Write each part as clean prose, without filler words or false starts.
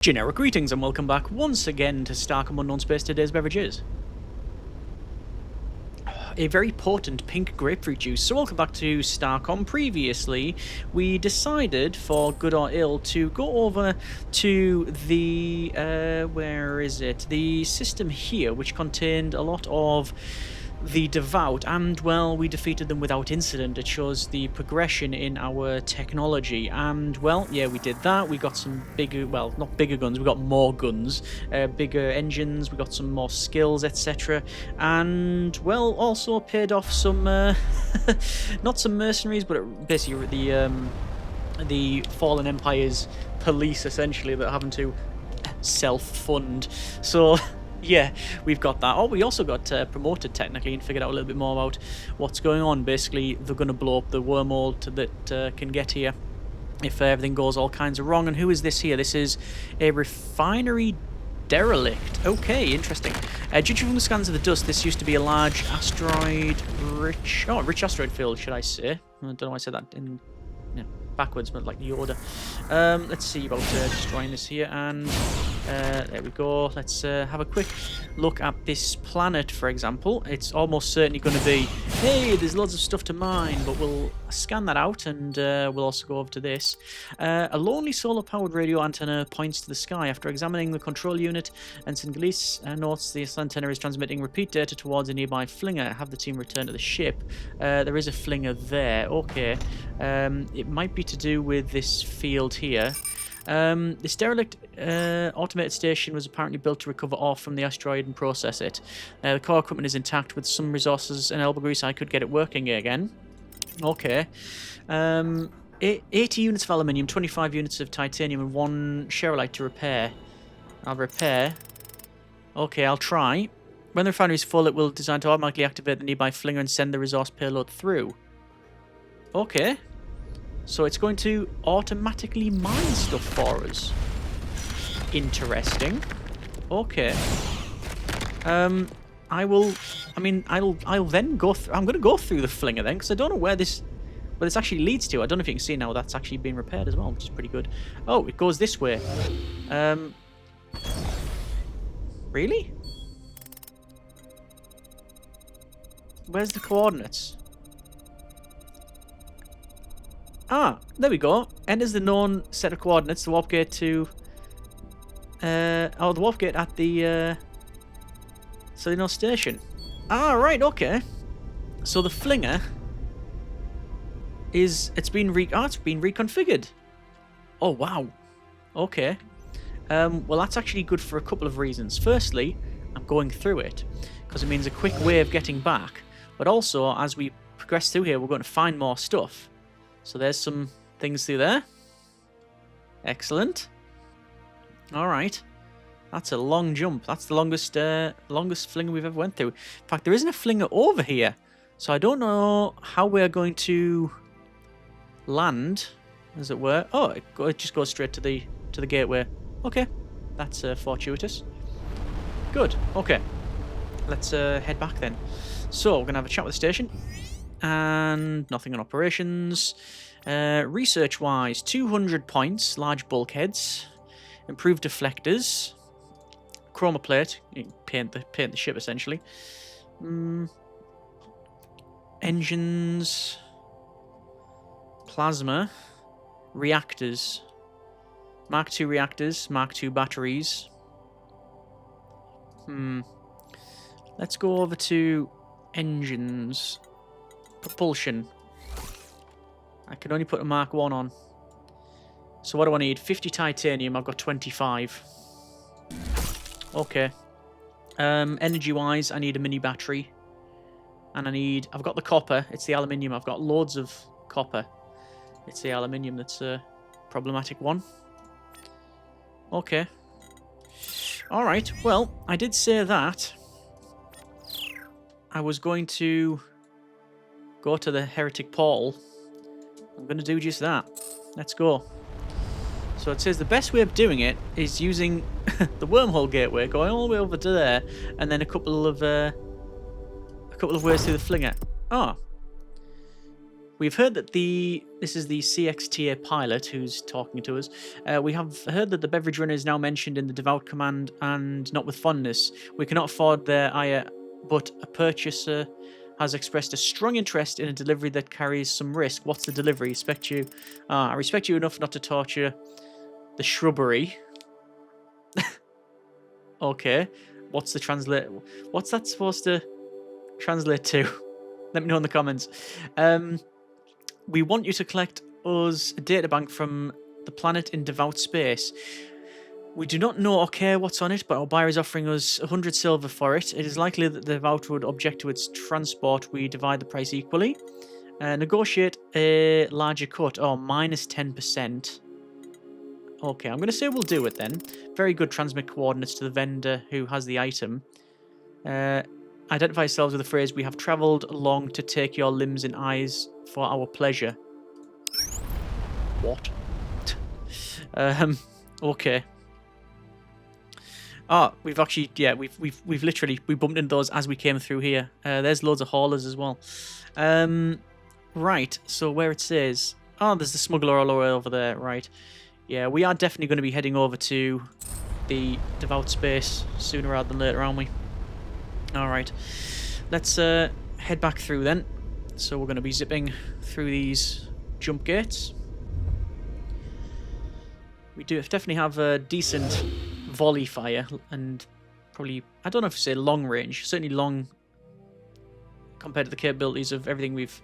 Generic greetings and welcome back once again to Starcom Unknown Space. Today's beverage is a very potent pink grapefruit juice. So welcome back to Starcom. Previously, we decided, for good or ill, to go over to the, where is it? The system here, which contained a lot of the Devout, and, well, we defeated them without incident. It shows the progression in our technology, and, well, yeah, we did that. We got some bigger, well, not bigger guns, we got more guns, bigger engines, we got some more skills, etc. And, well, also paid off some, not some mercenaries, but basically the Fallen Empire's police, essentially, that are having to self-fund. So yeah, we've got that. Oh, we also got promoted, technically, and figured out a little bit more about what's going on. Basically, they're going to blow up the wormhole that can get here if everything goes all kinds of wrong. And who is this here? This is a refinery derelict. Okay, interesting. Judging from the scans of the dust, this used to be a large asteroid-rich... Oh, rich asteroid field, should I say. I don't know why I said that in... Yeah, backwards, but like Yoda. Let's see about destroying this here, and there we go. Let's have a quick look at this planet, for example. It's almost certainly going to be, hey, there's loads of stuff to mine, but we'll scan that out, and we'll also go over to this. A lonely solar-powered radio antenna points to the sky. After examining the control unit, Ensign Glees notes the antenna is transmitting repeat data towards a nearby flinger. Have the team return to the ship. There is a flinger there. Okay. It might be to do with this field here. This derelict automated station was apparently built to recover ore from the asteroid and process it. The core equipment is intact. With some resources and elbow grease, I could get it working again. Okay. 80 units of aluminium, 25 units of titanium, and 1 sherolite to repair. I'll repair. Okay, I'll try. When the refinery is full, it will design to automatically activate the nearby flinger and send the resource payload through. Okay. So it's going to automatically mine stuff for us. Interesting. Okay. I'll then go through... I'm going to go through the flinger then, because I don't know where this actually leads to. I don't know if you can see now that's actually been repaired as well, which is pretty good. Oh, it goes this way. Really? Where's the coordinates? Ah, there we go. Enters the known set of coordinates. The warp gate to... the warp gate at the... Solino station. Ah, right, okay. So the flinger is... It's been reconfigured. Oh, wow. Okay. Well, that's actually good for a couple of reasons. Firstly, I'm going through it, because it means a quick way of getting back. But also, as we progress through here, we're going to find more stuff. So there's some things through there. Excellent. Alright. That's a long jump. That's the longest flinger we've ever went through. In fact, there isn't a flinger over here. So I don't know how we're going to land, as it were. Oh, it just goes straight to the gateway. Okay. That's fortuitous. Good. Okay. Let's head back then. So, we're going to have a chat with the station. And nothing on operations. Research-wise, 200 points, large bulkheads, improved deflectors, chroma plate, you can paint the ship essentially. Engines, plasma, reactors, Mark II reactors, Mark II batteries. Let's go over to engines. Propulsion. I can only put a Mark 1 on. So what do I need? 50 titanium. I've got 25. Okay. Energy-wise, I need a mini battery. And I've got the copper. It's the aluminium. I've got loads of copper. It's the aluminium that's a problematic one. Okay. Alright. Well, I did say that I was going to go to the heretic portal. I'm going to do just that. Let's go. So it says the best way of doing it is using the wormhole gateway, going all the way over to there, and then a couple of ways through the flinger. Oh. We've heard that this is the CXTA pilot who's talking to us. We have heard that the beverage runner is now mentioned in the Devout command, and not with fondness. We cannot afford their ire, but a purchaser has expressed a strong interest in a delivery that carries some risk. What's the delivery? I respect you enough not to torture the shrubbery. Okay. What's the translate? What's that supposed to translate to? Let me know in the comments. We want you to collect us a databank from the planet in Devout space. We do not know or care what's on it, but our buyer is offering us 100 silver for it. It is likely that the Devout would object to its transport. We divide the price equally. Negotiate a larger cut. Oh, minus 10%. Okay, I'm going to say we'll do it then. Very good. Transmit coordinates to the vendor who has the item. Identify yourselves with the phrase, we have travelled long to take your limbs and eyes for our pleasure. What? Okay. Oh, we've actually, yeah, we've literally, we bumped into those as we came through here. There's loads of haulers as well. Right, so where it says, oh, there's the smuggler all the way over there, right. Yeah, we are definitely going to be heading over to the Devout space sooner rather than later, aren't we? Alright, let's head back through then. So we're going to be zipping through these jump gates. We do definitely have a decent volley fire and probably, I don't know if you say long range, certainly long compared to the capabilities of everything we've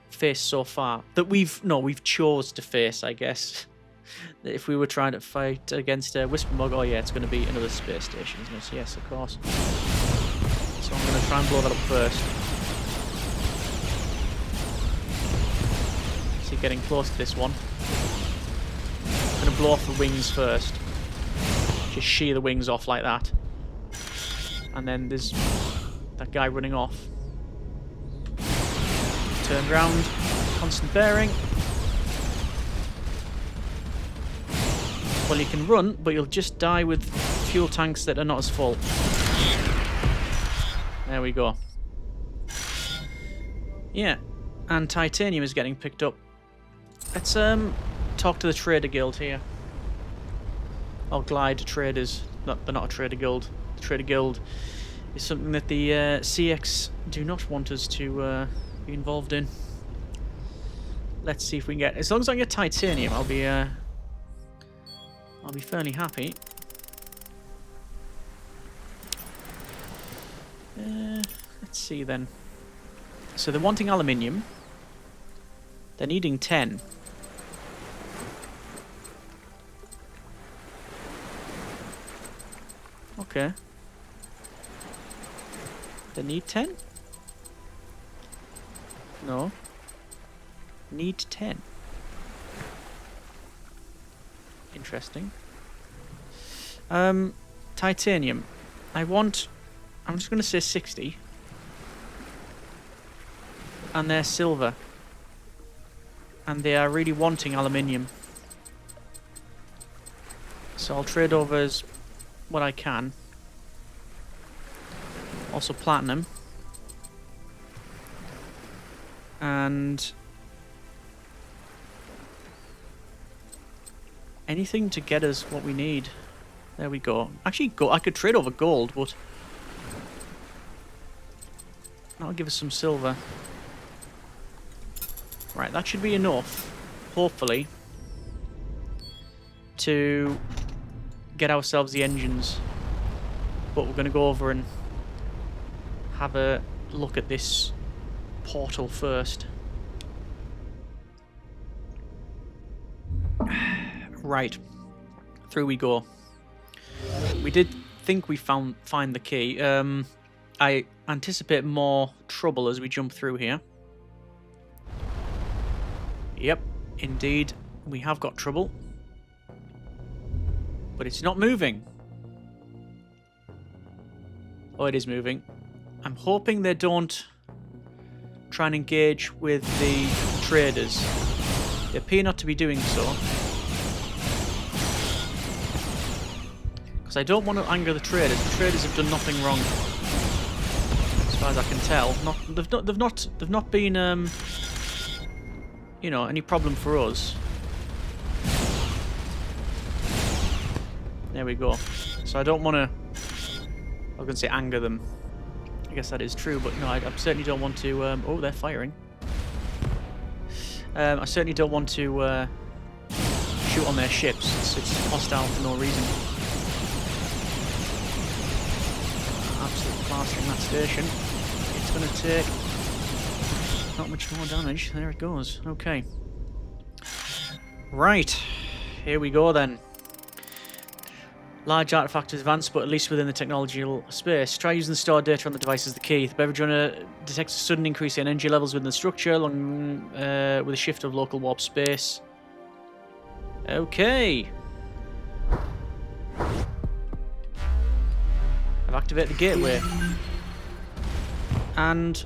faced so far. That we've chose to face, I guess. If we were trying to fight against a Whisper Mug, oh yeah, it's going to be another space station, isn't it? Yes, of course. So I'm going to try and blow that up first. See, getting close to this one. I'm going to blow off the wings first. Just shear the wings off like that. And then there's that guy running off. Turn round, constant bearing. Well, you can run, but you'll just die with fuel tanks that are not as full. There we go. Yeah, and titanium is getting picked up. Let's talk to the trader guild here. Or glide traders. No, they're not a trader guild. The trader guild is something that the CX do not want us to be involved in. Let's see if we can get... As long as I can get titanium, I'll be fairly happy. Let's see then. So they're wanting aluminium. They're needing 10. Okay. They need 10? No. Need 10. Interesting. Titanium. I'm just going to say 60. And they're silver. And they are really wanting aluminium. So I'll trade over as what I can. Also platinum. And anything to get us what we need. There we go. Actually, I could trade over gold, but that'll give us some silver. Right, that should be enough, hopefully, to get ourselves the engines. But we're going to go over and have a look at this portal first. Right, through we go. We did think we find the key. I anticipate more trouble as we jump through here. Yep, indeed, we have got trouble. But it's not moving. Oh, it is moving. I'm hoping they don't try and engage with the traders. They appear not to be doing so. Because I don't want to anger the traders. The traders have done nothing wrong, as far as I can tell. They've not been you know, any problem for us. There we go. So I don't want to... I was going to say anger them. I guess that is true, but no, I certainly don't want to... oh, they're firing. I certainly don't want to shoot on their ships. It's hostile for no reason. Absolutely plastering that station. It's going to take not much more damage. There it goes. Okay. Right. Here we go then. Large artifact is advanced, but at least within the technological space. Try using the stored data on the device as the key. The beverage runner detects a sudden increase in energy levels within the structure, along with a shift of local warp space. Okay. I've activated the gateway. And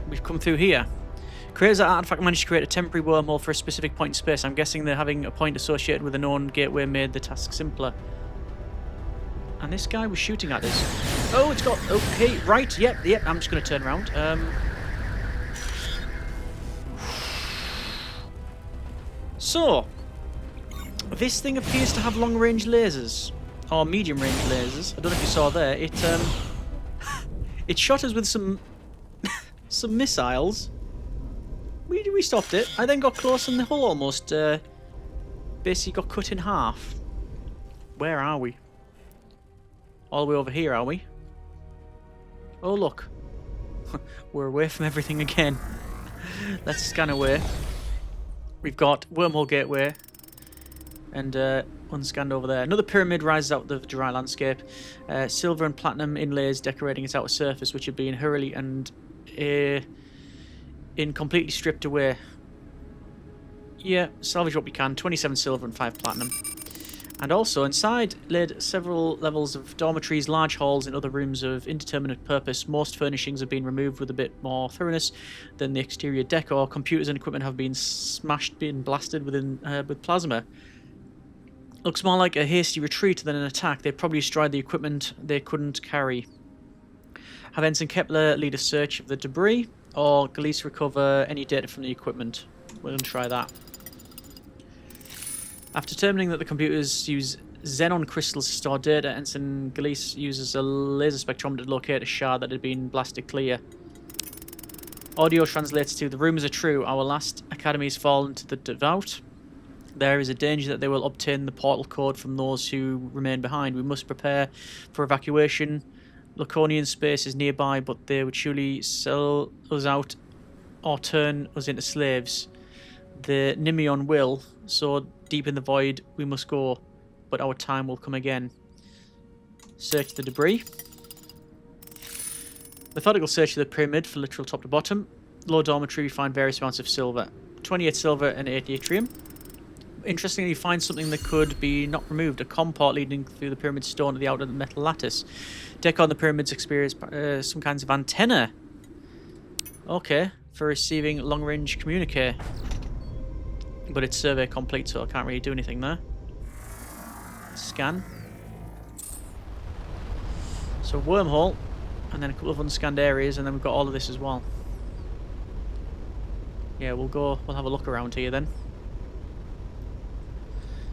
we've come through here. Creators of that artifact managed to create a temporary wormhole for a specific point in space. I'm guessing that having a point associated with a known gateway made the task simpler. And this guy was shooting at us. Oh, it's got... Okay, right, yep, I'm just going to turn around. So, this thing appears to have long-range lasers. Or medium-range lasers. I don't know if you saw there. It shot us with some... some missiles. We stopped it. I then got close and the hull almost... basically got cut in half. Where are we? All the way over here, are we? Oh, look. We're away from everything again. Let's scan away. We've got wormhole gateway. And unscanned over there. Another pyramid rises out of the dry landscape. Silver and platinum inlays decorating its outer surface, which had been hurriedly and completely stripped away. Yeah, salvage what we can. 27 silver and 5 platinum. And also, inside laid several levels of dormitories, large halls, and other rooms of indeterminate purpose. Most furnishings have been removed with a bit more thoroughness than the exterior decor. Computers and equipment have been smashed, been blasted with plasma. Looks more like a hasty retreat than an attack. They probably destroyed the equipment they couldn't carry. Have Ensign Kepler lead a search of the debris, or Galeese recover any data from the equipment. We're going to try that. After determining that the computers use xenon crystals to store data, Ensign Galeese uses a laser spectrometer to locate a shard that had been blasted clear. Audio translates to, the rumours are true. Our last academy has fallen to the Devout. There is a danger that they will obtain the portal code from those who remain behind. We must prepare for evacuation. Laconian space is nearby, but they would surely sell us out or turn us into slaves. The Nimion will, so deep in the void we must go, but our time will come again. Search the debris. Methodical search of the pyramid for literal top to bottom. Low dormitory, we find various amounts of silver. 28 silver and 8 yttrium. Interestingly, you find something that could be not removed. A comm port leading through the pyramid stone to the outer metal lattice. Decor on the pyramids experience some kinds of antenna. Okay, for receiving long-range communique. But it's survey complete, so I can't really do anything there. Scan. So wormhole, and then a couple of unscanned areas, and then we've got all of this as well. Yeah, we'll have a look around here then.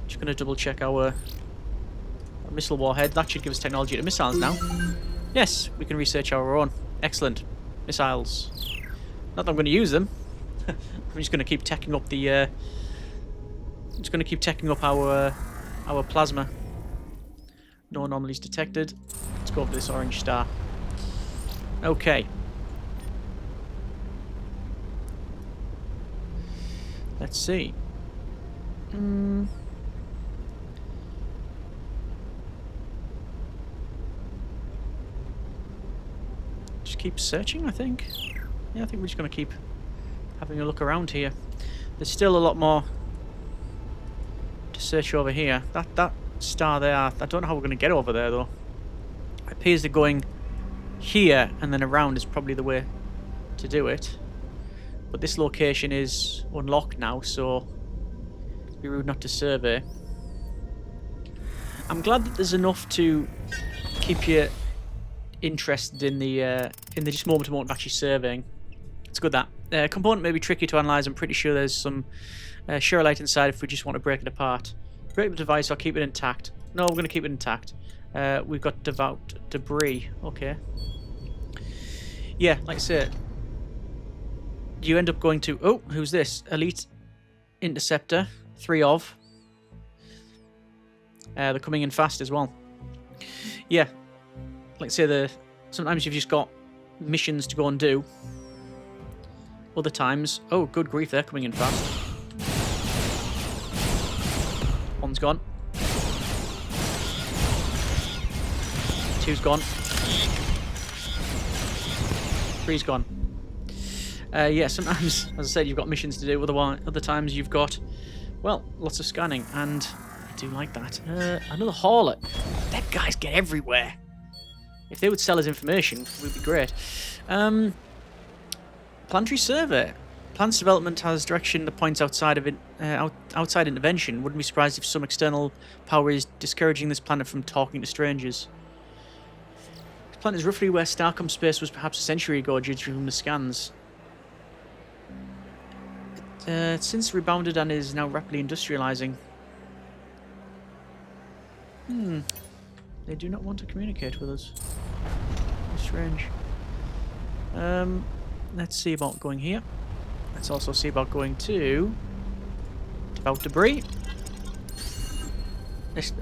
Just going to double check our missile warhead. That should give us technology to missiles now. Yes, we can research our own. Excellent. Missiles. Not that I'm going to use them. I'm just going to keep teching up the... just going to keep teching up our plasma. No anomalies detected. Let's go over this orange star. Okay. Let's see. Just keep searching, I think. Yeah, I think we're just going to keep having a look around here. There's still a lot more to search over here. That star there, I don't know how we're going to get over there, though. It appears that going here and then around is probably the way to do it. But this location is unlocked now, so it'd be rude not to survey. I'm glad that there's enough to keep you interested in the just moment to moment of actually surveying. It's good that. Component may be tricky to analyze. I'm pretty sure there's some Shurelite inside if we just want to break it apart. Break the device or keep it intact. No, we're going to keep it intact. We've got Devout debris. Okay. Yeah, like I said, you end up going to... Oh, who's this? Elite Interceptor. 3 of. They're coming in fast as well. Yeah. Like I say, sometimes you've just got missions to go and do. Other times... Oh, good grief, they're coming in fast. One's gone. 2's gone. 3's gone. Yeah, sometimes, as I said, you've got missions to do. Other times you've got, well, lots of scanning. And I do like that. Another hauler. That guys get everywhere. If they would sell us information, it would be great. Planetary survey. Plant's development has direction that points outside of it, outside intervention. Wouldn't be surprised if some external power is discouraging this planet from talking to strangers. This planet is roughly where Starcom space was perhaps a century ago, judging from the scans. It's since rebounded and is now rapidly industrializing. They do not want to communicate with us. Strange. Let's see about going here. Let's also see about going to Devout debris. It's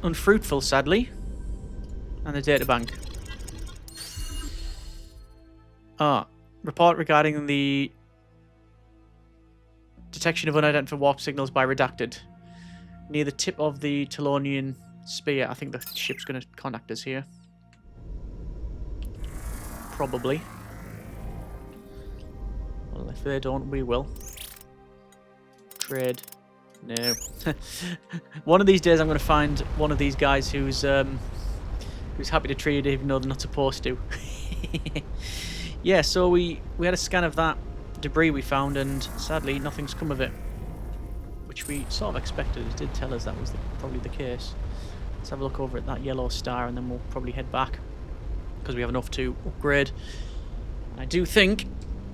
unfruitful, sadly. And the data bank. Report regarding the detection of unidentified warp signals by redacted. Near the tip of the Telonian spear. I think the ship's going to contact us here. Probably. Well, if they don't, we will. Trade. No. One of these days I'm going to find one of these guys who's happy to trade even though they're not supposed to. Yeah, so we had a scan of that debris we found and sadly nothing's come of it. Which we sort of expected. It did tell us that was probably the case. Let's have a look over at that yellow star and then we'll probably head back. Because we have enough to upgrade. And I do think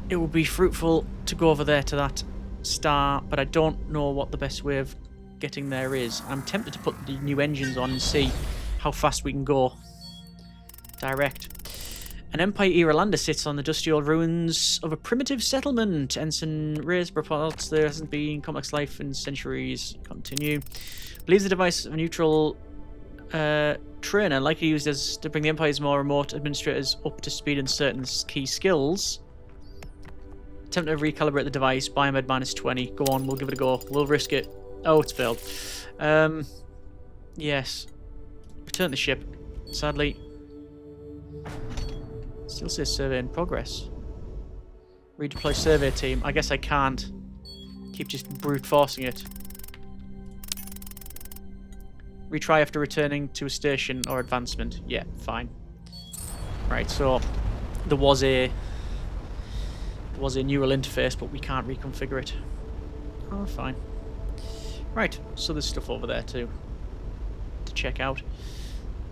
it will be fruitful to go over there to that star, but I don't know what the best way of getting there is. I'm tempted to put the new engines on and see how fast we can go. Direct. An Empire-era lander sits on the dusty old ruins of a primitive settlement. Ensign Reyes reports there hasn't been complex life in centuries. Continue. Believes the device of a neutral trainer, likely used as to bring the Empire's more remote administrators up to speed in certain key skills. Attempt to recalibrate the device. Biomed -20. Go on, we'll give it a go. We'll risk it. Oh, it's failed. Yes. Return the ship. Sadly. Still says survey in progress. Redeploy survey team. I guess I can't keep just brute forcing it. Retry after returning to a station or advancement. Yeah, fine. Right, so there was a neural interface, but we can't reconfigure it. Oh, fine. Right, so there's stuff over there too to check out.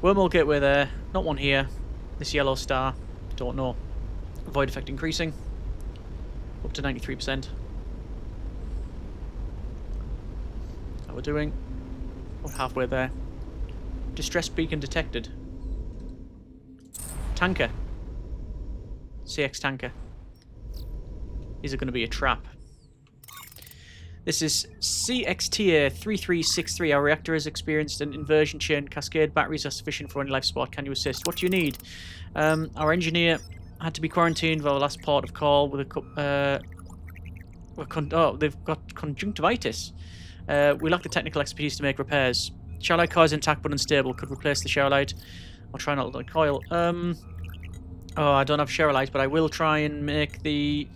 Wormhole gateway there. Not one here. This yellow star. Don't know. Void effect increasing. Up to 93%. How we're doing. We're halfway there. Distress beacon detected. Tanker. CX tanker. Is it going to be a trap? This is CXTA 3363. Our reactor has experienced an inversion chain cascade. Batteries are sufficient for any life support. Can you assist? What do you need? Our engineer had to be quarantined for the last port of call with a they've got conjunctivitis. We lack the technical expertise to make repairs. Shroud core is intact but unstable. Could replace the Shroud. I'll try not to coil. Oh, I don't have Shroud, but I will try and make the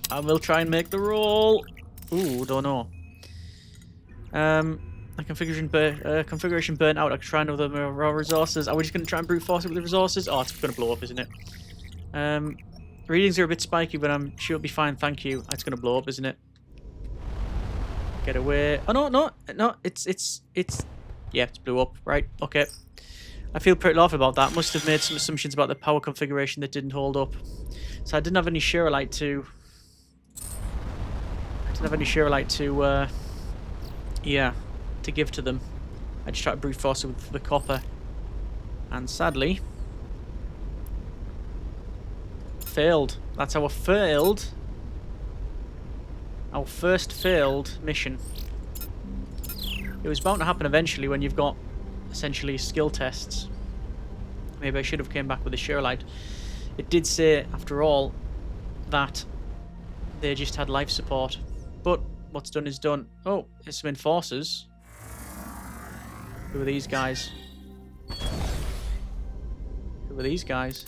roll. Ooh, don't know. A configuration burnt out. I could try another raw resources. Are we just going to try and brute force it with the resources? Oh, it's going to blow up, isn't it? Readings are a bit spiky, but I'm sure it'll be fine. Thank you. It's going to blow up, isn't it? Get away. Oh, no. It's yeah, it's blew up. Right. Okay. I feel pretty off about that. Must have made some assumptions about the power configuration that didn't hold up. So I didn't have any Shurelite to Don't have any Shirlite to, yeah, to give to them. I just try to brute force it with the copper. And sadly... failed. That's our failed... our first failed mission. It was bound to happen eventually when you've got, essentially, skill tests. Maybe I should have came back with a Shirlite. It did say, after all, that they just had life support. But what's done is done. Oh, there's some enforcers. Who are these guys? Who are these guys?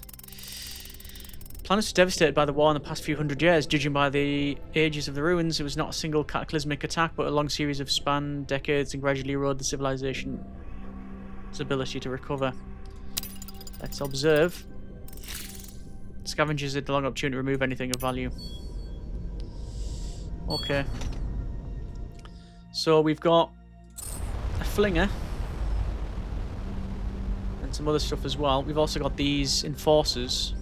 Planet was devastated by the war in the past few hundred years. Judging by the ages of the ruins, it was not a single cataclysmic attack, but a long series of spanned decades and gradually eroded the civilization's ability to recover. Let's observe. Scavengers had a long opportunity to remove anything of value. Okay. So we've got a flinger. And some other stuff as well. We've also got these enforcers.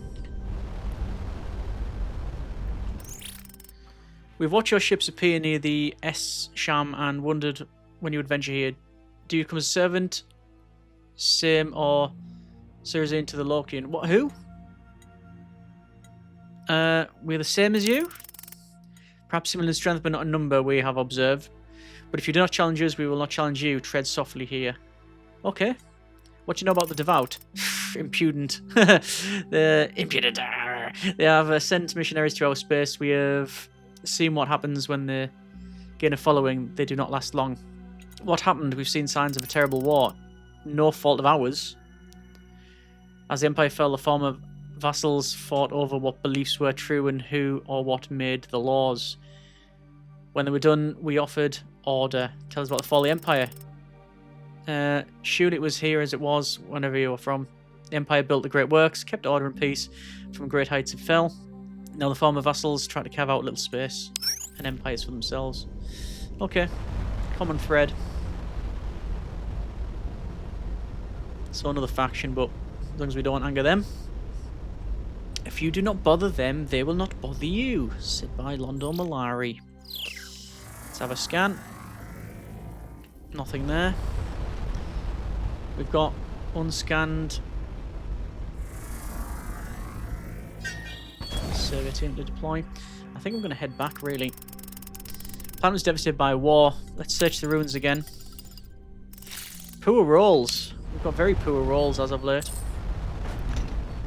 We've watched your ships appear near the S-Sham and wondered when you would venture here. Do you come as a servant? Same or Series into the Lokian? What? Who? We're the same as you? Perhaps similar in strength but not in number, we have observed. But if you do not challenge us, we will not challenge you. Tread softly here. Okay. What do you know about the Devout? Impudent. The impudent. They have sent missionaries to outer space. We have seen what happens when they gain a following. They do not last long. What happened? We've seen signs of a terrible war. No fault of ours. As the Empire fell, the former vassals fought over what beliefs were true and who or what made the laws. When they were done, we offered order. Tell us about the fall of the Empire. Shoot, it was here as it was whenever you were from. The Empire built the great works, kept order and peace. From great heights it fell. Now the former vassals try to carve out a little space and empires for themselves. Okay. Common thread. So another faction, but as long as we don't anger them. If you do not bother them, they will not bother you, said by Londo Malari. Let's have a scan. Nothing there. We've got unscanned survey team to deploy. I think I'm going to head back, really. Planet was devastated by war. Let's search the ruins again. Poor rolls. We've got very poor rolls as of late.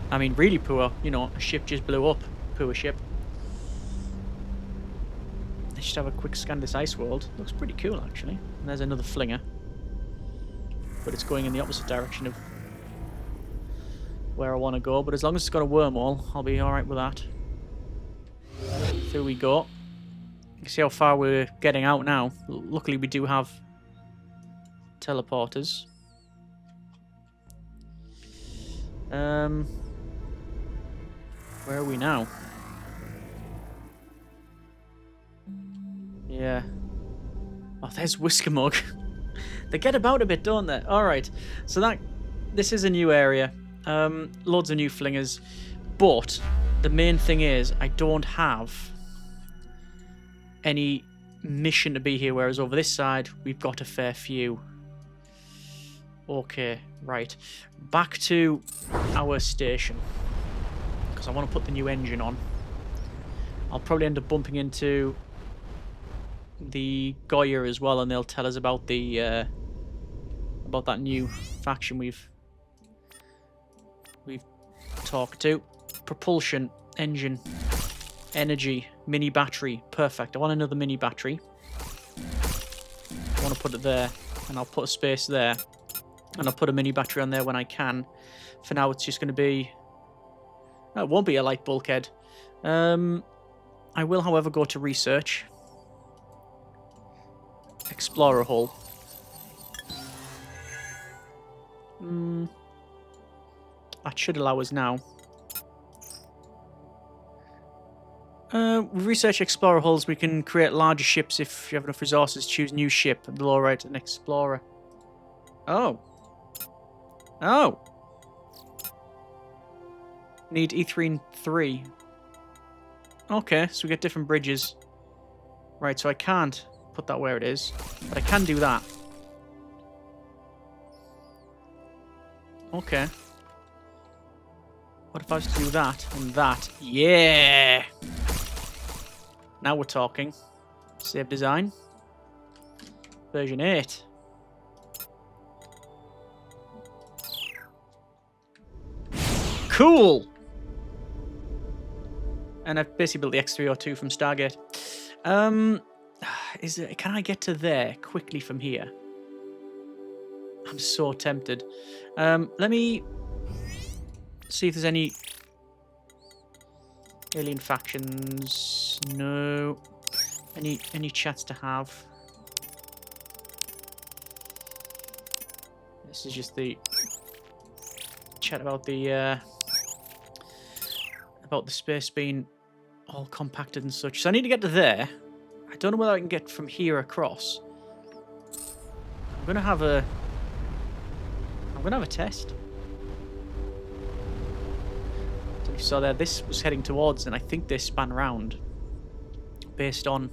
I mean, really poor. You know, a ship just blew up. Poor ship. Let's just have a quick scan of this ice world. Looks pretty cool, actually. And there's another flinger. But it's going in the opposite direction of where I want to go. But as long as it's got a wormhole, I'll be alright with that. Through we go. You can see how far we're getting out now. Luckily, we do have teleporters. Where are we now? Yeah. Oh, there's Whisker Mug. They get about a bit, don't they? Alright. So this is a new area. Loads of new flingers. But the main thing is I don't have any mission to be here, whereas over this side we've got a fair few. Okay, right. Back to our station. Because I want to put the new engine on. I'll probably end up bumping into the Goya as well, and they'll tell us about the about that new faction we've talked to. Propulsion, engine, energy, mini battery. Perfect. I want another mini battery. I want to put it there, and I'll put a space there. And I'll put a mini battery on there when I can. For now, it's just going to be... No, it won't be a light bulkhead. I will, however, go to research. Explorer hull. That should allow us now. With research Explorer hulls, we can create larger ships if you have enough resources. Choose new ship. The lower right, an Explorer. Oh. Oh. Need E3 and 3. Okay, so we get different bridges. Right, so I can't put that where it is, but I can do that. Okay. What if I was to do that and that? Yeah! Now we're talking. Save design. Version 8. Cool! And I've basically built the X302 from Stargate. Can I get to there quickly from here? I'm so tempted. Let me see if there's any alien factions. No. Any chats to have? This is just the chat about the space being all compacted and such. So I need to get to there. I don't know whether I can get from here across. I'm gonna have a test. So you saw there, this was heading towards, and I think they span round based on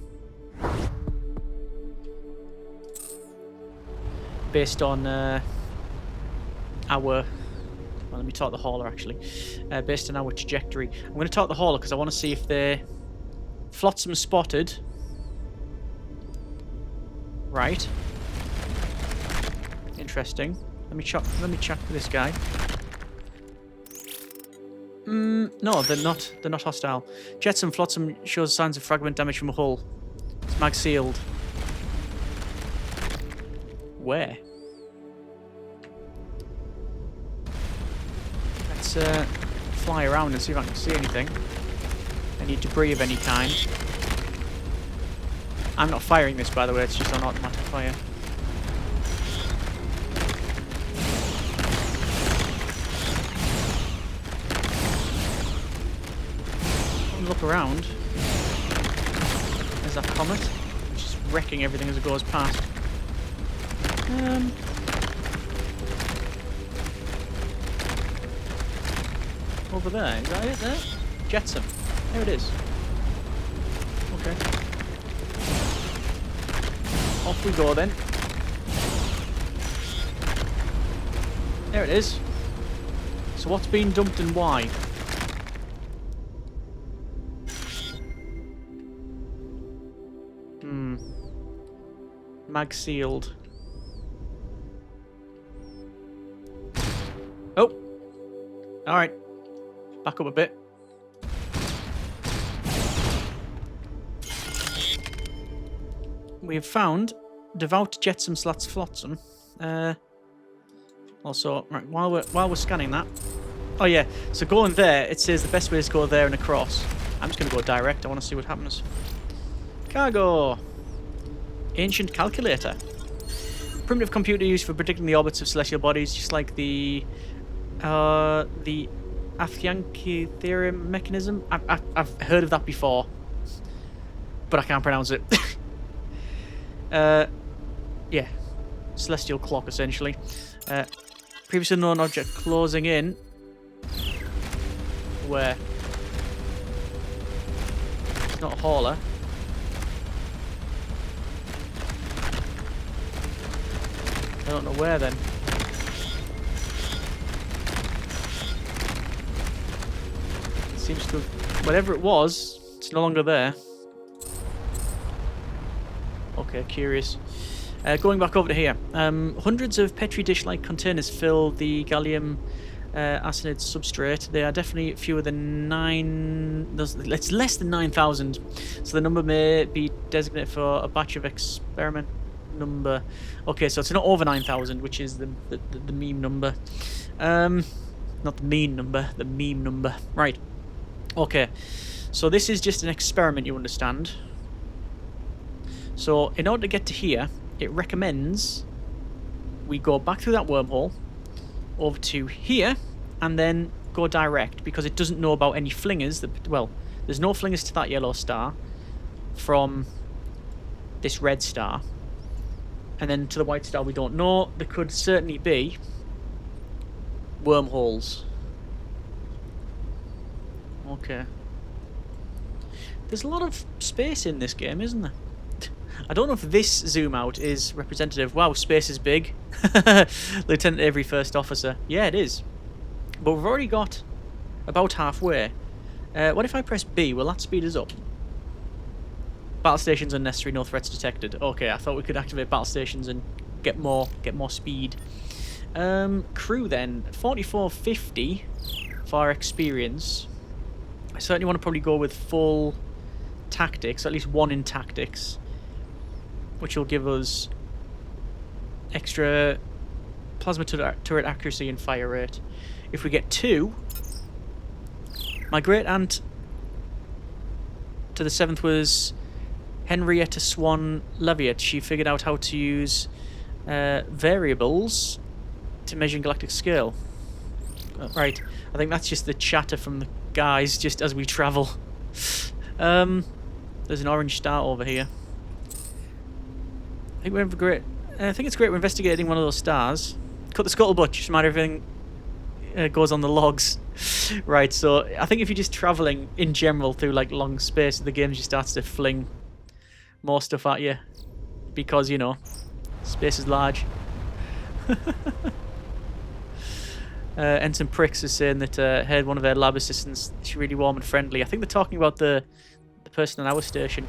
our. Well, let me talk the hauler actually. Based on our trajectory, I'm going to talk the hauler because I want to see if they're flotsam spotted. Right. Interesting. Let me check for this guy. No, they're not. They're not hostile. Jets and flotsam shows signs of fragment damage from a hull. It's mag sealed. Where? Let's fly around and see if I can see anything. Any debris of any kind. I'm not firing this, by the way. It's just on automatic fire. Look around. There's that comet, which is wrecking everything as it goes past. Over there, is that it there? Jetsam. There it is. Okay. Off we go then. There it is. So what's been dumped and why? Mag sealed. Oh! Alright. Back up a bit. We have found Devout, Jetsam, Slats, Flotsam. Also, right, while we're scanning that. Oh yeah, so going there, it says the best way is to go there and across. I'm just going to go direct. I want to see what happens. Cargo! Ancient calculator. Primitive computer used for predicting the orbits of celestial bodies, just like the Athyanki theorem mechanism. I've heard of that before, but I can't pronounce it. Yeah, celestial clock essentially. Previously unknown object closing in. Where? It's not a hauler. I don't know where then. It seems to have, whatever it was, it's no longer there. Okay, curious. Going back over to here. Hundreds of petri dish-like containers fill the gallium arsenide substrate. They are definitely fewer than 9... It's less than 9,000. So the number may be designated for a batch of experiment number. Okay, so it's not over 9,000, which is the meme number. Not the mean number, the meme number. Right. Okay. So this is just an experiment, you understand. So in order to get to here, it recommends we go back through that wormhole over to here and then go direct, because it doesn't know about any flingers. Well, there's no flingers to that yellow star from this red star. And then to the white star we don't know. There could certainly be wormholes. Okay. There's a lot of space in this game, isn't there? I don't know if this zoom out is representative. Wow, space is big. Lieutenant Avery, first officer. Yeah, it is. But we've already got about halfway. What if I press B? Will that speed us up? Battle stations unnecessary, no threats detected. Okay, I thought we could activate battle stations and get more speed. Crew then, 4450 for our experience. I certainly want to probably go with full tactics, at least one in tactics, which will give us extra plasma turret accuracy and fire rate. If we get 2, my great aunt to the 7th was Henrietta Swan Leviat. She figured out how to use variables to measure in galactic scale. Right, I think that's just the chatter from the guys just as we travel. There's an orange star over here. I think it's great we're investigating one of those stars. Cut the scuttlebutt, just matter everything goes on the logs. Right, so I think if you're just travelling in general through like long space, the game just starts to fling more stuff at you. Because, you know, space is large. Ensign Pricks is saying that heard one of their lab assistants, she's really warm and friendly. I think they're talking about the person on our station.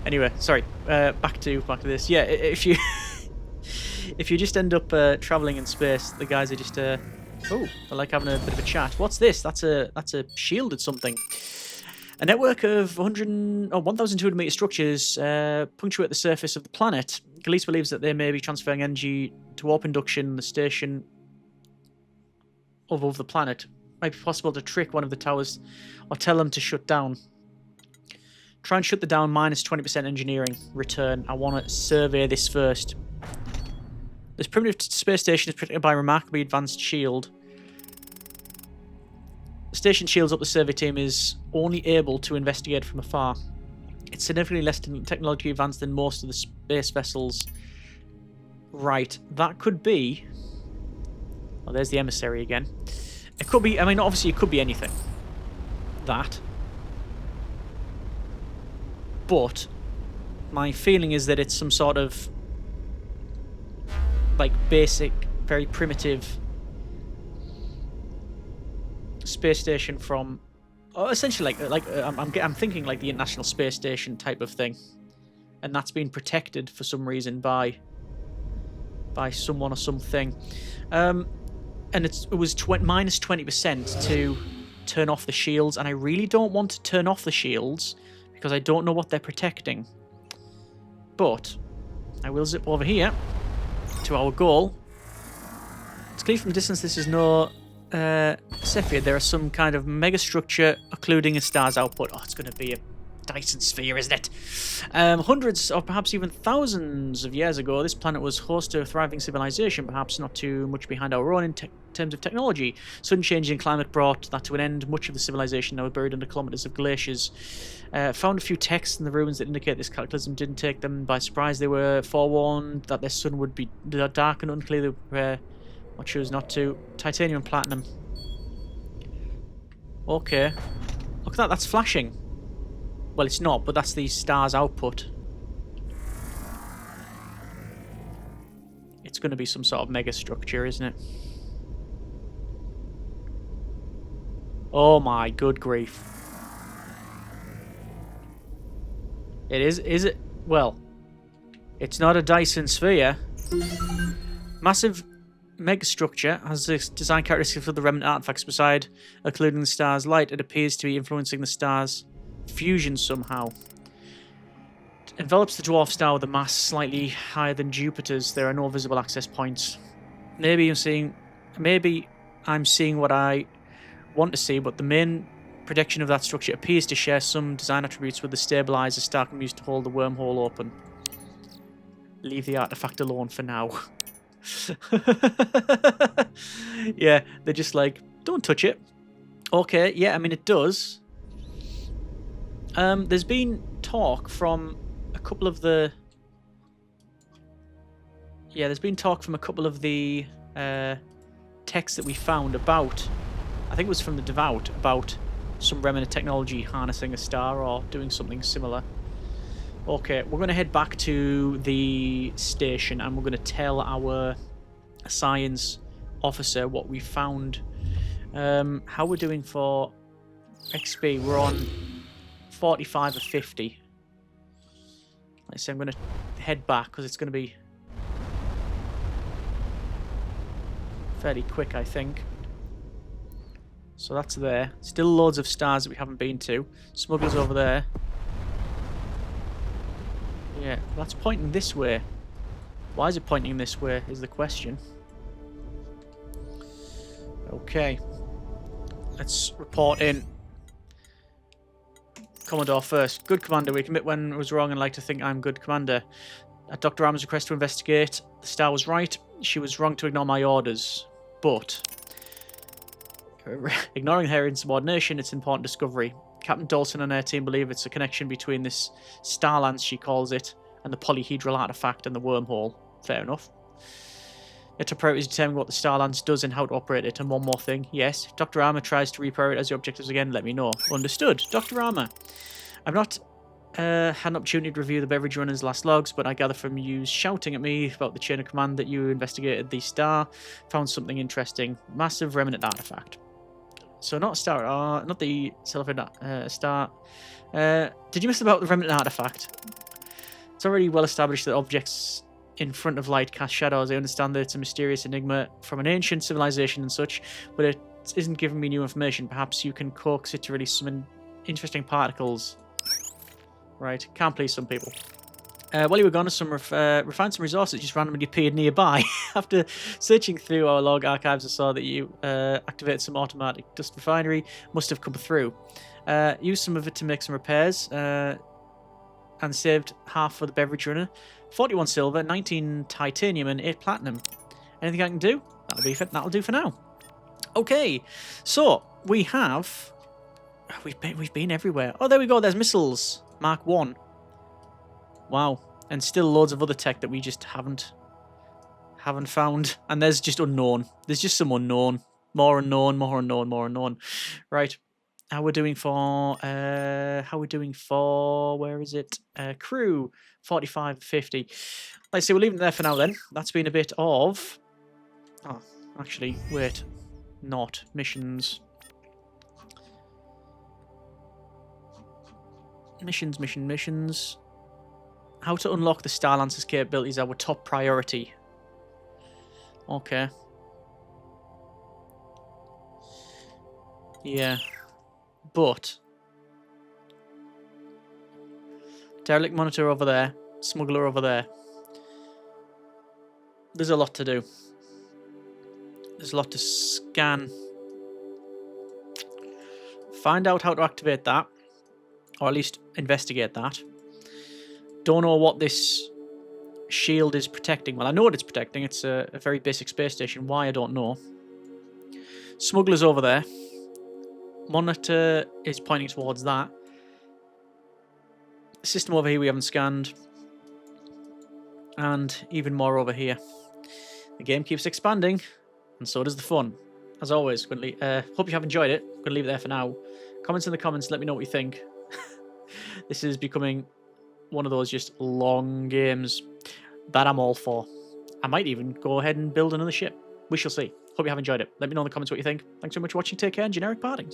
Anyway, sorry. Back to this. Yeah, if you if you just end up traveling in space, the guys are just they're like having a bit of a chat. What's this? That's a shielded something. A network of 1,200 meter structures punctuate the surface of the planet. Galeese believes that they may be transferring energy to warp induction in the station above the planet. Might be possible to trick one of the towers or tell them to shut down. Try and shut the down, minus 20% engineering. Return. I want to survey this first. This primitive space station is protected by a remarkably advanced shield. The station shields up the survey team is only able to investigate from afar. It's significantly less technologically advanced than most of the space vessels. Right, that could be... Oh, there's the emissary again. It could be, I mean, obviously it could be anything. That. But my feeling is that it's some sort of like basic, very primitive space station from, essentially I'm thinking like the International Space Station type of thing, and that's been protected for some reason by someone or something, and it was minus 20% to turn off the shields, and I really don't want to turn off the shields because I don't know what they're protecting. But I will zip over here to our goal. It's clear from a distance this is no Cepheid. There is some kind of megastructure occluding a star's output. Oh, it's going to be a Dyson sphere, isn't it? Hundreds or perhaps even thousands of years ago, this planet was host to a thriving civilization, perhaps not too much behind our own in terms of technology. Sudden change in climate brought that to an end. Much of the civilization now buried under kilometers of glaciers. Found a few texts in the ruins that indicate this cataclysm didn't take them by surprise. They were forewarned that their sun would be dark and unclear. They chose not to. Titanium and platinum. Okay. Look at that, that's flashing. Well, it's not, but that's the star's output. It's going to be some sort of mega structure, isn't it? Oh my good grief. It is it? Well, it's not a Dyson sphere. Massive megastructure has the design characteristics of the Remnant artifacts beside occluding the star's light. It appears to be influencing the star's fusion somehow. It envelops the dwarf star with a mass slightly higher than Jupiter's. There are no visible access points. Maybe I'm seeing what I want to see, but the main projection of that structure appears to share some design attributes with the stabilizer Starcom used to hold the wormhole open. Leave the artifact alone for now. Yeah, they're just like, don't touch it. Okay, yeah, I mean it does. There's been talk from a couple of the... Yeah, there's been talk from a couple of the texts that we found about... I think it was from the Devout, about some Remnant technology harnessing a star or doing something similar. Okay, we're going to head back to the station and we're going to tell our science officer what we found. How we're doing for XP? We're on 45 of 50. Let's say I'm going to head back because it's going to be fairly quick, I think. So that's there. Still loads of stars that we haven't been to. Smuggler's over there. Yeah, that's pointing this way. Why is it pointing this way is the question. Okay. Let's report in. Commodore first. Good commander. We commit when it was wrong and like to think I'm good commander. At Dr. Ram's request to investigate, the star was right. She was wrong to ignore my orders. But ignoring her insubordination, it's an important discovery. Captain Dawson and her team believe it's a connection between this Starlance, she calls it, and the polyhedral artifact and the wormhole. Fair enough. It's a priority to determine what the Starlance does and how to operate it. And one more thing. Yes, if Dr. Armour tries to reprioritize the objectives again, let me know. Understood. Dr. Armour. I've not had an opportunity to review the Beverage runner's last logs, but I gather from you shouting at me about the chain of command that you investigated the star, found something interesting. Massive Remnant artifact. So not star, not the silver star. Did you miss about the Remnant artifact? It's already well established that objects in front of light cast shadows. I understand that it's a mysterious enigma from an ancient civilization and such, but it isn't giving me new information. Perhaps you can coax it to release some interesting particles. Right, can't please some people. While you were gone, refined some resources that just randomly appeared nearby. After searching through our log archives, I saw that you activated some automatic dust refinery. Must have come through. Used some of it to make some repairs and saved half for the beverage runner. 41 silver, 19 titanium, and 8 platinum. Anything I can do? That'll do for now. Okay, so we have. We've been everywhere. Oh, there we go. There's missiles. Mark 1. Wow. And still loads of other tech that we just haven't found. And there's just unknown. There's just some unknown. More unknown, more unknown, more unknown. Right. How we're doing for where is it? Crew 45-50. Let's see, we'll leave it there for now then. That's been a bit of actually, wait. Not missions. Missions. How to unlock the Starlance's capabilities are our top priority. Okay. Yeah. But derelict monitor over there. Smuggler over there. There's a lot to do. There's a lot to scan. Find out how to activate that. Or at least investigate that. Don't know what this shield is protecting. Well, I know what it's protecting. It's a very basic space station. Why, I don't know. Smuggler's over there. Monitor is pointing towards that. System over here we haven't scanned. And even more over here. The game keeps expanding. And so does the fun. As always, hope you have enjoyed it. I'm going to leave it there for now. Comments in the comments. Let me know what you think. This is becoming one of those just long games that I'm all for. I might even go ahead and build another ship. We shall see. Hope you have enjoyed it. Let me know in the comments what you think. Thanks so much for watching. Take care and generic partings.